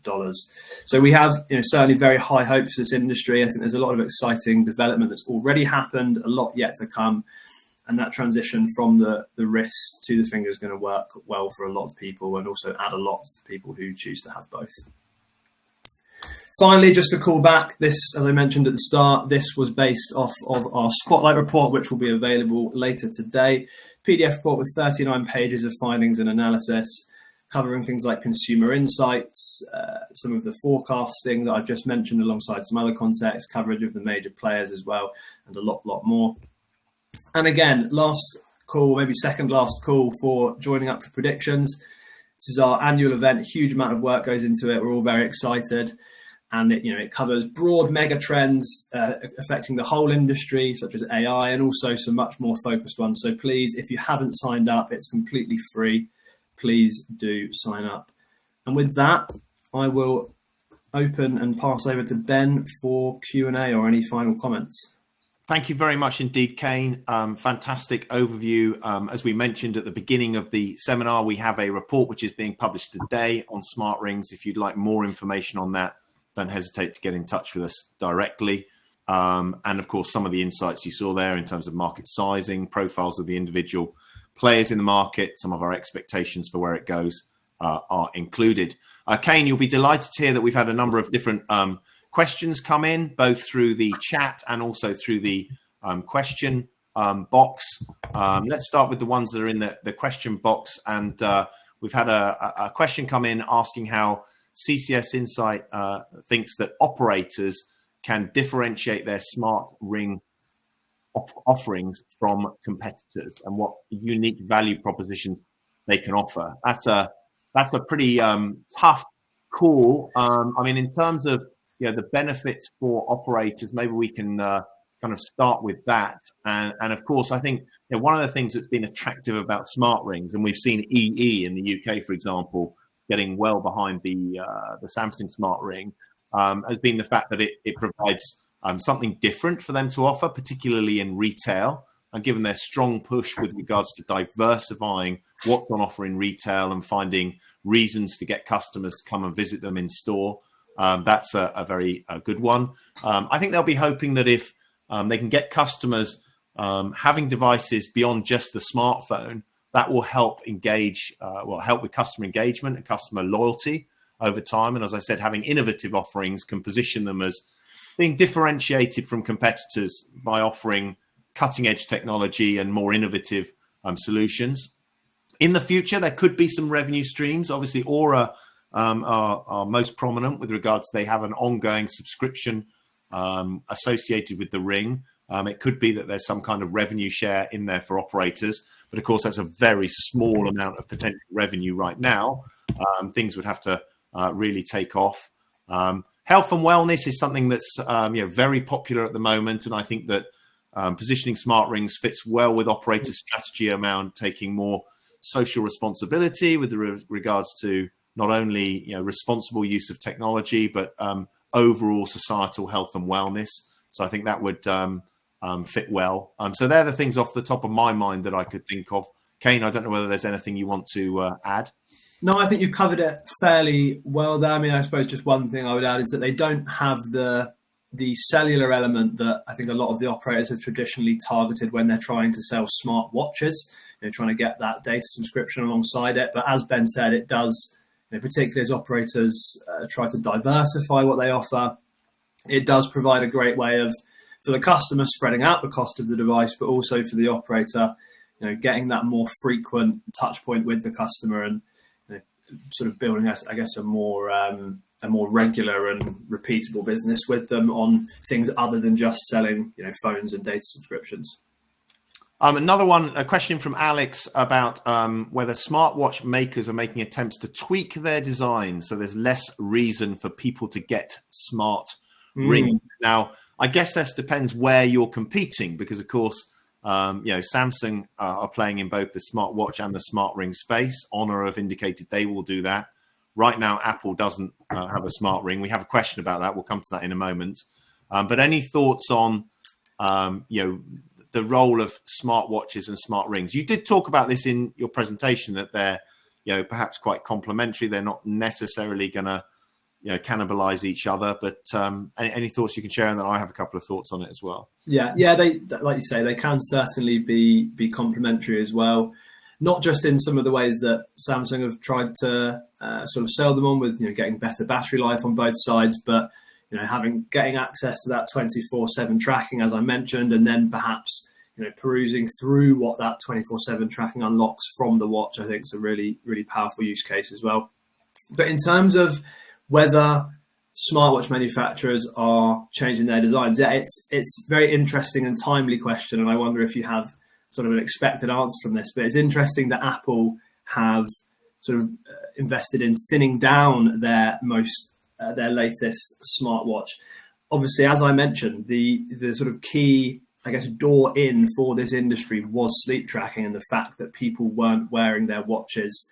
So we have certainly very high hopes for this industry. I think there's a lot of exciting development that's already happened, a lot yet to come. And that transition from the wrist to the finger is going to work well for a lot of people, and also add a lot to the people who choose to have both. Finally, just to call back, this, as I mentioned at the start, this was based off of our Spotlight report, which will be available later today. PDF report with 39 pages of findings and analysis, covering things like consumer insights, some of the forecasting that I've just mentioned, alongside some other context, coverage of the major players as well, and a lot more. And again, last call, maybe second last call for joining up for predictions. This is our annual event. A huge amount of work goes into it. We're all very excited. And it covers broad mega trends affecting the whole industry, such as AI, and also some much more focused ones. So please, if you haven't signed up, it's completely free. Please do sign up. And with that, I will open and pass over to Ben for Q&A or any final comments. Thank you very much indeed, Kane. Fantastic overview. As we mentioned at the beginning of the seminar, we have a report which is being published today on smart rings. If you'd like more information on that, don't hesitate to get in touch with us directly. And of course, some of the insights you saw there in terms of market sizing, profiles of the individual players in the market, some of our expectations for where it goes are included. Kane, you'll be delighted to hear that we've had a number of different questions come in, both through the chat and also through the question box. Let's start with the ones that are in the question box. And we've had a question come in asking how CCS Insight thinks that operators can differentiate their smart ring offerings from competitors, and what unique value propositions they can offer. That's a pretty tough call. I mean, in terms of the benefits for operators, maybe we can kind of start with that. And of course, I think one of the things that's been attractive about smart rings, and we've seen EE in the UK, for example, getting well behind the Samsung smart ring, has been the fact that it provides something different for them to offer, particularly in retail. And given their strong push with regards to diversifying what's on offer in retail and finding reasons to get customers to come and visit them in store, that's a very good one. I think they'll be hoping that if they can get customers having devices beyond just the smartphone, that will help help with customer engagement and customer loyalty over time. And as I said, having innovative offerings can position them as being differentiated from competitors by offering cutting edge technology and more innovative solutions. In the future, there could be some revenue streams. Obviously, Aura are most prominent with regards to they have an ongoing subscription associated with the ring. It could be that there's some kind of revenue share in there for operators, but of course that's a very small amount of potential revenue right now. Things would have to really take off. Health and wellness is something that's very popular at the moment, and I think that positioning smart rings fits well with operators' strategy around taking more social responsibility with regards to not only responsible use of technology, but overall societal health and wellness. So I think that would fit well. So they're the things off the top of my mind that I could think of. Kane, I don't know whether there's anything you want to add. No, I think you've covered it fairly well there. I mean, I suppose just one thing I would add is that they don't have the cellular element that I think a lot of the operators have traditionally targeted when they're trying to sell smart watches. They're trying to get that data subscription alongside it. But as Ben said, it does, particularly as operators try to diversify what they offer, it does provide a great way of, for the customer, spreading out the cost of the device, but also for the operator, getting that more frequent touch point with the customer and sort of building, I guess, a more a more regular and repeatable business with them on things other than just selling, phones and data subscriptions. Another one, a question from Alex about whether smartwatch makers are making attempts to tweak their design so there's less reason for people to get smart rings. Now, I guess this depends where you're competing, because of course, Samsung are playing in both the smartwatch and the smart ring space. Honor have indicated they will do that. Right now, Apple doesn't have a smart ring. We have a question about that. We'll come to that in a moment. But any thoughts on, the role of smartwatches and smart rings? You did talk about this in your presentation, that they're, perhaps quite complementary. They're not necessarily going to, cannibalize each other. But any thoughts you can share? And then I have a couple of thoughts on it as well. Yeah. They, like you say, they can certainly be complementary as well. Not just in some of the ways that Samsung have tried to sort of sell them on, with getting better battery life on both sides, but getting access to that 24/7 tracking, as I mentioned, and then perhaps perusing through what that 24/7 tracking unlocks from the watch, I think is a really, really powerful use case as well. But in terms of whether smartwatch manufacturers are changing their designs, it's very interesting and timely question, and I wonder if you have sort of an expected answer from this. But it's interesting that Apple have sort of invested in thinning down their latest smartwatch. Obviously, as I mentioned, the sort of key, I guess, door in for this industry was sleep tracking, and the fact that people weren't wearing their watches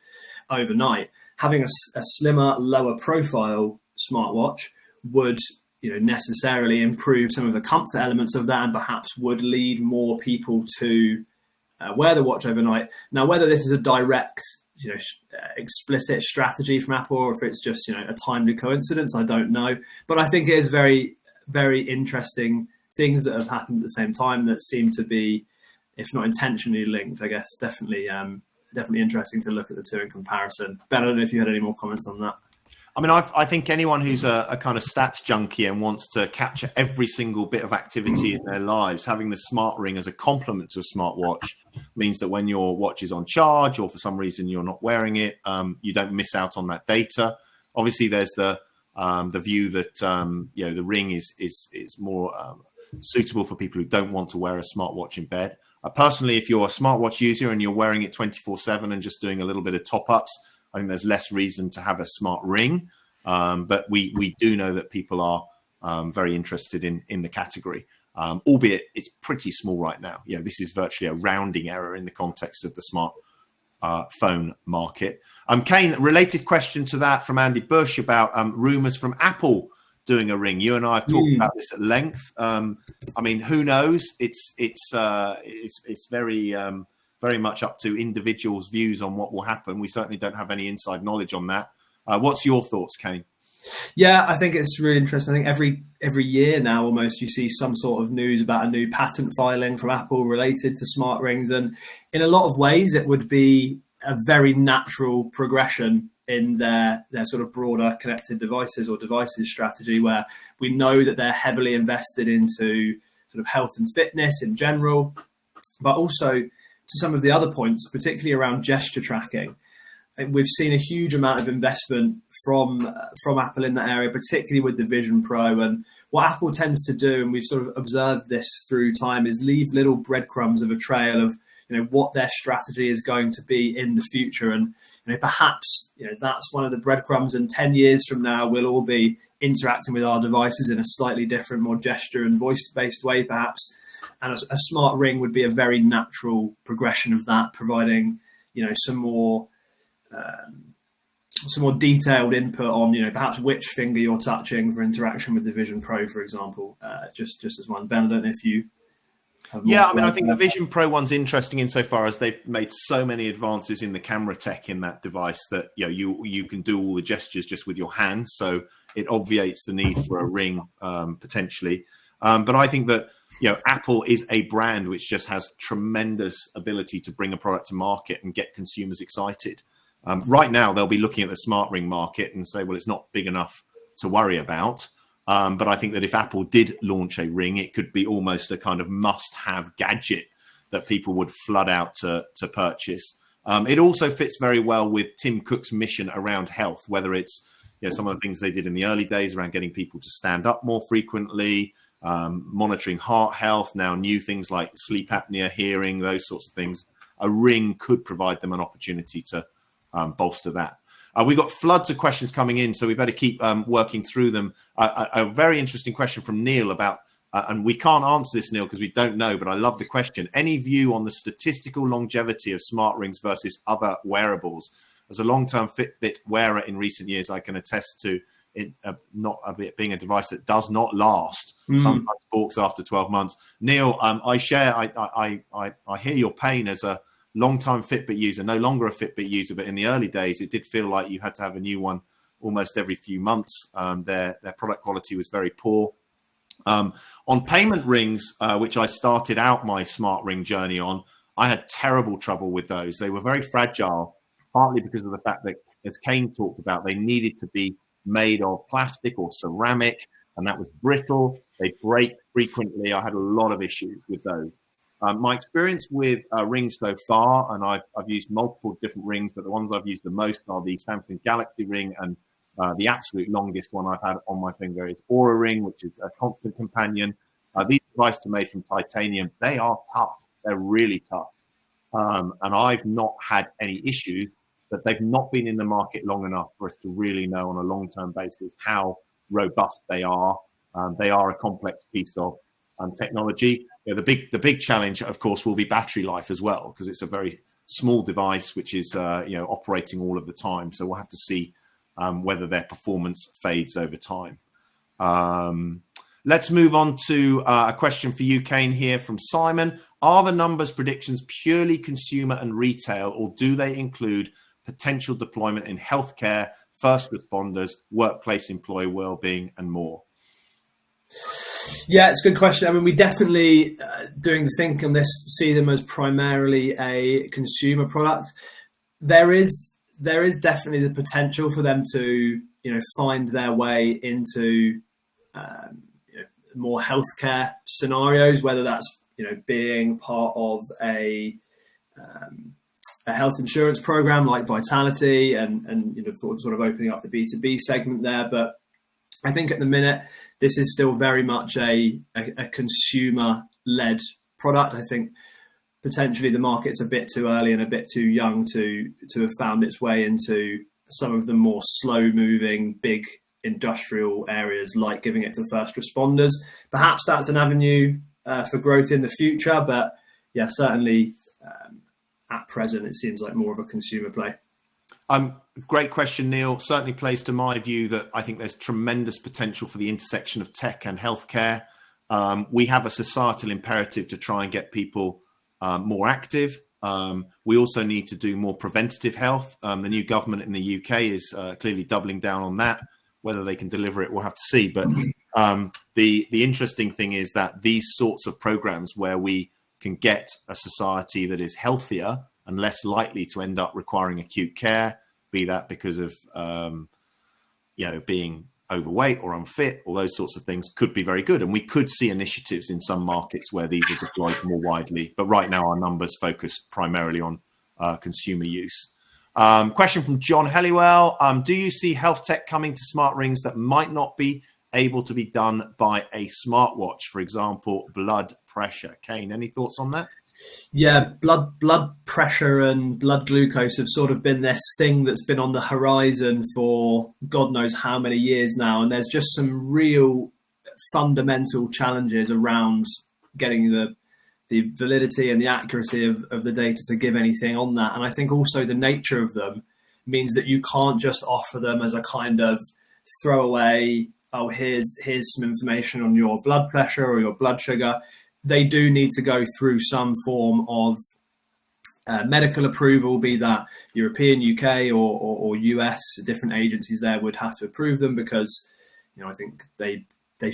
overnight. Having a slimmer, lower profile smartwatch would necessarily improve some of the comfort elements of that, and perhaps would lead more people to wear the watch overnight. Now, whether this is a direct explicit strategy from Apple, or if it's just a timely coincidence, I don't know. But I think it is very, very interesting things that have happened at the same time that seem to be, if not intentionally linked, I guess definitely interesting to look at the two in comparison. Ben, I don't know if you had any more comments on that. I mean, I think anyone who's a kind of stats junkie and wants to capture every single bit of activity in their lives, having the smart ring as a complement to a smartwatch means that when your watch is on charge, or for some reason you're not wearing it, you don't miss out on that data. Obviously, there's the view that the ring is more suitable for people who don't want to wear a smartwatch in bed. Personally, if you're a smartwatch user and you're wearing it 24/7 and just doing a little bit of top-ups, I think there's less reason to have a smart ring. But we do know that people are very interested in the category, albeit it's pretty small right now. This is virtually a rounding error in the context of the smart phone market. Kane, related question to that from Andy Bush about rumors from Apple doing a ring. You and I have talked about this at length. I mean, who knows? It's very much up to individuals' views on what will happen. We certainly don't have any inside knowledge on that. What's your thoughts, Kane? Yeah, I think it's really interesting. I think every year now, almost, you see some sort of news about a new patent filing from Apple related to smart rings. And in a lot of ways, it would be a very natural progression in their sort of broader connected devices or devices strategy, where we know that they're heavily invested into sort of health and fitness in general, but also to some of the other points, particularly around gesture tracking. We've seen a huge amount of investment from Apple in that area, particularly with the Vision Pro. And what Apple tends to do, and we've sort of observed this through time, is leave little breadcrumbs of a trail of what their strategy is going to be in the future. And perhaps that's one of the breadcrumbs, and 10 years from now we'll all be interacting with our devices in a slightly different, more gesture and voice-based way, perhaps. And a smart ring would be a very natural progression of that, providing some more detailed input on perhaps which finger you're touching for interaction with the Vision Pro, for example. Just as one. Ben, I don't know if you have more. Yeah, I mean, I think the Vision Pro one's interesting insofar as they've made so many advances in the camera tech in that device that you can do all the gestures just with your hands, so it obviates the need for a ring potentially. But I think that Apple is a brand which just has tremendous ability to bring a product to market and get consumers excited. Right now, they'll be looking at the smart ring market and say, well, it's not big enough to worry about. But I think that if Apple did launch a ring, it could be almost a kind of must-have gadget that people would flood out to purchase. It also fits very well with Tim Cook's mission around health, whether it's some of the things they did in the early days around getting people to stand up more frequently, monitoring heart health, now new things like sleep apnea, hearing, those sorts of things. A ring could provide them an opportunity to bolster that. We've got floods of questions coming in, so we better keep working through them. A very interesting question from Neil about, and we can't answer this, Neil, because we don't know, but I love the question. Any view on the statistical longevity of smart rings versus other wearables? As a long-term Fitbit wearer in recent years, I can attest to it being a device that does not last. Sometimes balks after 12 months. Neil, I hear your pain as a long-time Fitbit user, no longer a Fitbit user, but in the early days, it did feel like you had to have a new one almost every few months. Their product quality was very poor. On payment rings, which I started out my smart ring journey on, I had terrible trouble with those. They were very fragile, partly because of the fact that, as Kane talked about, they needed to be made of plastic or ceramic, and that was brittle. They break frequently. I had a lot of issues with those. My experience with rings so far, and I've used multiple different rings, but the ones I've used the most are the Samsung Galaxy ring, and the absolute longest one I've had on my finger is Aura Ring, which is a constant companion. These devices are made from titanium. They are tough. They're really tough. And I've not had any issues, but they've not been in the market long enough for us to really know on a long-term basis how robust they are. They are a complex piece of technology. The big challenge, of course, will be battery life as well, because it's a very small device which is operating all of the time. So we'll have to see whether their performance fades over time. Let's move on to a question for you, Kane, here from Simon. Are the numbers predictions purely consumer and retail, or do they include potential deployment in healthcare, first responders, workplace employee well-being, and more? Yeah, it's a good question. I mean, we definitely, doing the thinking on this, see them as primarily a consumer product. There is definitely the potential for them to, find their way into more healthcare scenarios, whether that's, being part of a health insurance program like Vitality and sort of opening up the B2B segment there. But I think at the minute, this is still very much a consumer-led product. I think potentially the market's a bit too early and a bit too young to have found its way into some of the more slow-moving, big industrial areas, like giving it to first responders. Perhaps that's an avenue for growth in the future, but yeah, certainly at present, it seems like more of a consumer play. Great question, Neil. Certainly plays to my view that I think there's tremendous potential for the intersection of tech and healthcare. We have a societal imperative to try and get people more active. We also need to do more preventative health. The new government in the UK is clearly doubling down on that. Whether they can deliver it, we'll have to see. But the interesting thing is that these sorts of programs where we can get a society that is healthier and less likely to end up requiring acute care, be that because of being overweight or unfit, or those sorts of things, could be very good. And we could see initiatives in some markets where these are deployed more widely. But right now, our numbers focus primarily on consumer use. Question from John Helliwell. Do you see health tech coming to smart rings that might not be able to be done by a smartwatch? For example, blood pressure. Kane, any thoughts on that? Yeah, blood pressure and blood glucose have sort of been this thing that's been on the horizon for God knows how many years now. And there's just some real fundamental challenges around getting the validity and the accuracy of the data to give anything on that. And I think also the nature of them means that you can't just offer them as a kind of throwaway, here's some information on your blood pressure or your blood sugar. They do need to go through some form of medical approval, be that European, UK or US. Different agencies there would have to approve them because, I think they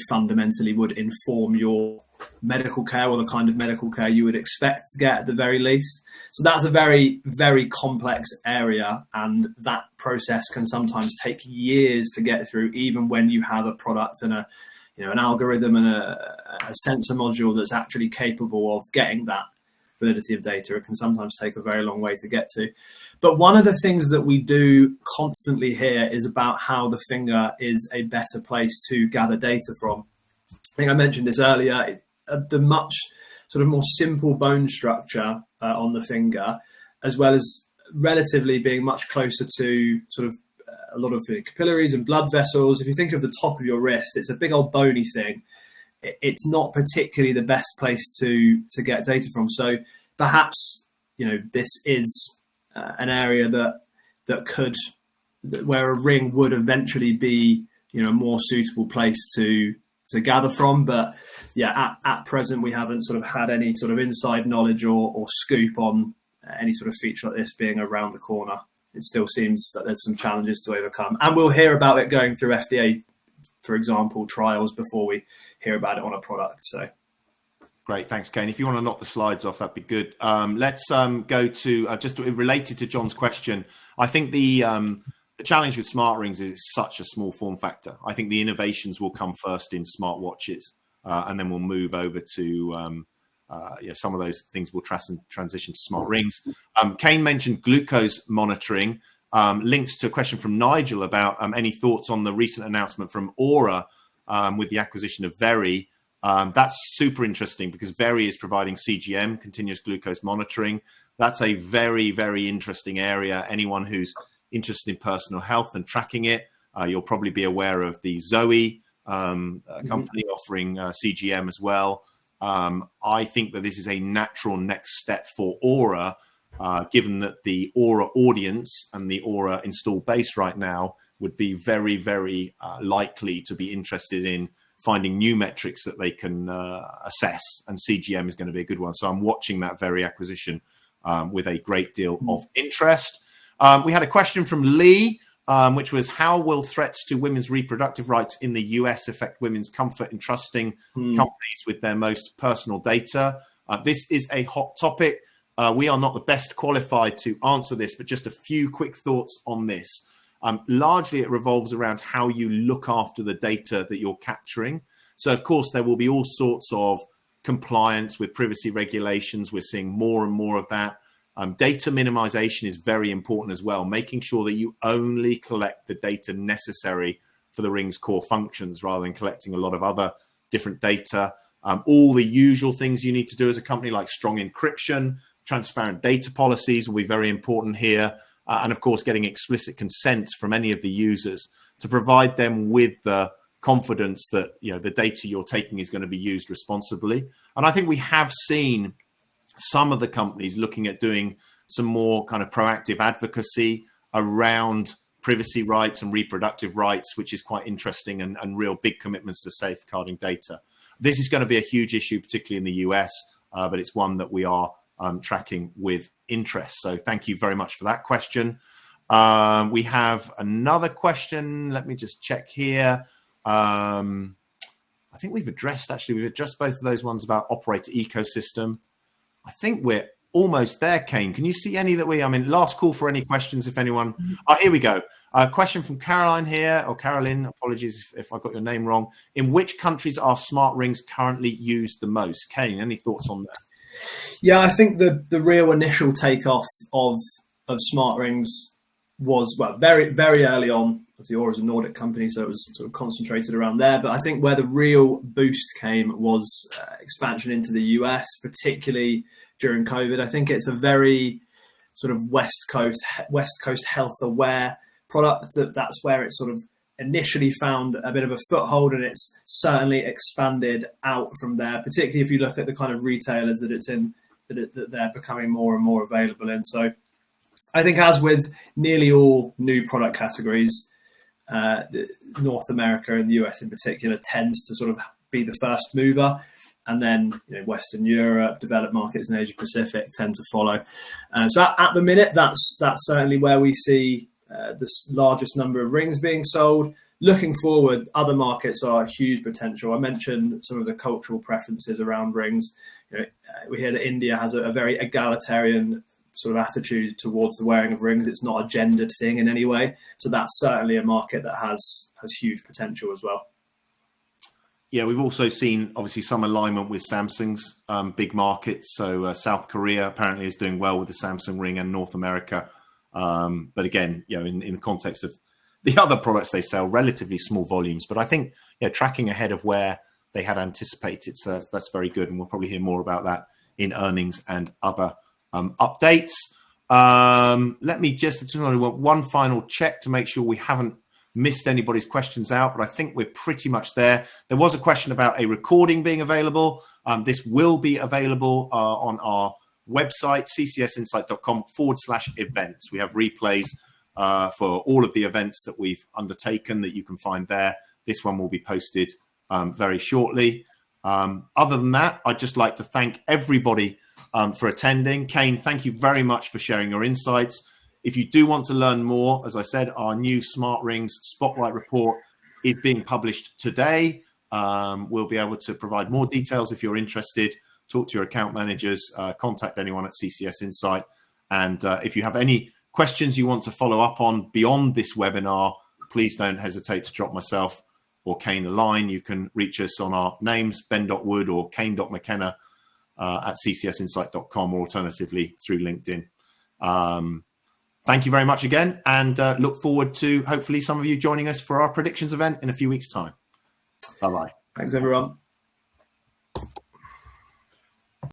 fundamentally would inform your medical care, or the kind of medical care you would expect to get at the very least. So that's a very, very complex area, and that process can sometimes take years to get through, even when you have a product and an algorithm and a sensor module that's actually capable of getting that validity of data. It can sometimes take a very long way to get to. But one of the things that we do constantly hear is about how the finger is a better place to gather data from. I think I mentioned this earlier, the much sort of more simple bone structure on the finger, as well as relatively being much closer to sort of a lot of capillaries and blood vessels. If you think of the top of your wrist, it's a big old bony thing. It's not particularly the best place to get data from. So perhaps, this is an area where a ring would eventually be, a more suitable place to gather from. But yeah, at present, we haven't sort of had any sort of inside knowledge or scoop on any sort of feature like this being around the corner. It still seems that there's some challenges to overcome. And we'll hear about it going through FDA, for example, trials before we hear about it on a product. So great, thanks, Kane. If you want to knock the slides off, that'd be good. Let's go to just related to John's question. I think the challenge with smart rings is it's such a small form factor. I think the innovations will come first in smart watches, and then we'll move over to some of those things will transition to smart rings. Kane mentioned glucose monitoring. Links to a question from Nigel about any thoughts on the recent announcement from Aura with the acquisition of Very. That's super interesting because Very is providing CGM, continuous glucose monitoring. That's a very, very interesting area. Anyone who's interested in personal health and tracking it, you'll probably be aware of the Zoe company offering CGM as well. I think that this is a natural next step for Aura, given that the Aura audience and the Aura install base right now would be very, very likely to be interested in finding new metrics that they can assess, and CGM is going to be a good one. So I'm watching that Very acquisition with a great deal of interest. We had a question from Lee, which was, how will threats to women's reproductive rights in the US affect women's comfort in trusting companies with their most personal data? This is a hot topic. We are not the best qualified to answer this, but just a few quick thoughts on this. Largely, it revolves around how you look after the data that you're capturing. So, of course, there will be all sorts of compliance with privacy regulations. We're seeing more and more of that. Data minimization is very important as well, making sure that you only collect the data necessary for the ring's core functions rather than collecting a lot of other different data. All the usual things you need to do as a company, like strong encryption, transparent data policies, will be very important here. And of course, getting explicit consent from any of the users to provide them with the confidence that the data you're taking is going to be used responsibly. And I think we have seen some of the companies looking at doing some more kind of proactive advocacy around privacy rights and reproductive rights, which is quite interesting, and real big commitments to safeguarding data. This is going to be a huge issue, particularly in the US, but it's one that we are tracking with interest. So thank you very much for that question. We have another question. Let me just check here. I think we've addressed both of those ones about operator ecosystem. I think we're almost there, Kane. Can you see any that last call for any questions if anyone. Here we go. A question from Caroline here, or Carolyn, apologies if I got your name wrong. In which countries are smart rings currently used the most? Kane, any thoughts on that? Yeah, I think the real initial takeoff of smart rings was, very, very early on. The Aura is a Nordic company, so it was sort of concentrated around there. But I think where the real boost came was expansion into the US, particularly during COVID. I think it's a very sort of West Coast health aware product. That's where it sort of initially found a bit of a foothold, and it's certainly expanded out from there, particularly if you look at the kind of retailers that it's in, that they're becoming more and more available in. So I think, as with nearly all new product categories, North America and the US in particular tends to sort of be the first mover, and then Western Europe, developed markets, and Asia Pacific tend to follow. So at the minute, that's certainly where we see the largest number of rings being sold. Looking forward, other markets are a huge potential. I mentioned some of the cultural preferences around rings. We hear that India has a very egalitarian sort of attitude towards the wearing of rings. It's not a gendered thing in any way. So that's certainly a market that has huge potential as well. we've also seen obviously some alignment with Samsung's big markets. So South Korea apparently is doing well with the Samsung Ring, and North America. But again, in the context of the other products they sell, relatively small volumes. But I think tracking ahead of where they had anticipated. So that's very good. And we'll probably hear more about that in earnings and other updates. Let me just want one final check to make sure we haven't missed anybody's questions out, but I think we're pretty much there. There was a question about a recording being available. This will be available on our website, ccsinsight.com/events. We have replays for all of the events that we've undertaken that you can find there. This one will be posted very shortly. Other than that, I'd just like to thank everybody for attending. Kane, thank you very much for sharing your insights. If you do want to learn more, as I said, our new Smart Rings Spotlight Report is being published today. We'll be able to provide more details if you're interested. Talk to your account managers, contact anyone at CCS Insight. And if you have any questions you want to follow up on beyond this webinar, please don't hesitate to drop myself or Kane a line. You can reach us on our names, ben.wood or kane.mckenna at ccsinsight.com, or alternatively through LinkedIn. Thank you very much again, and look forward to hopefully some of you joining us for our predictions event in a few weeks' time. Bye-bye. Thanks, everyone.